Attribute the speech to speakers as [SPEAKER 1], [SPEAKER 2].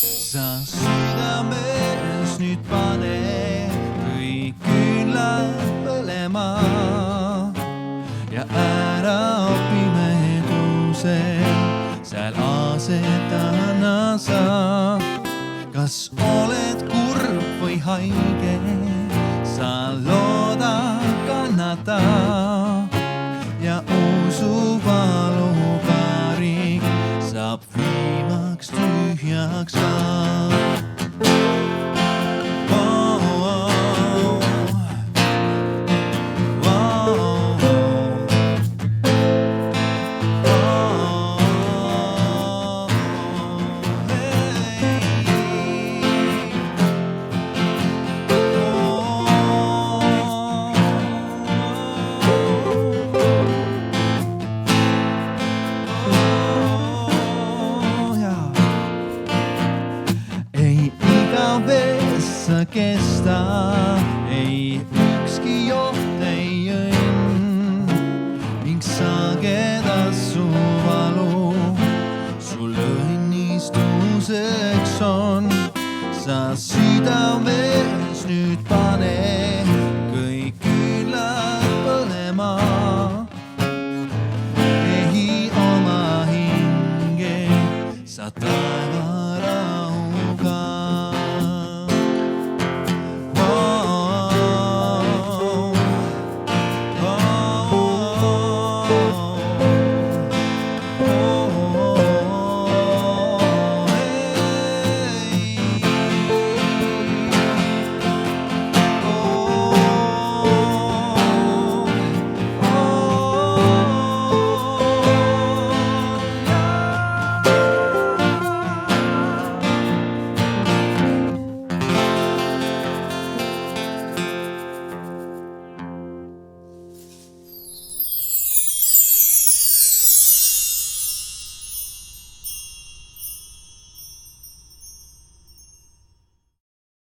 [SPEAKER 1] Sa südames nüüd pane kõik küünlad põlema ja ära pimedusel seal asetana sa. Kas oled kurb või haige, sa looda kannata ja usu valukarik saab viimaks tühjaks ka. Kesta ei ükski joht ei õnn ning sagedas su valu sul õnnistuseks on. Sa südames nüüd pane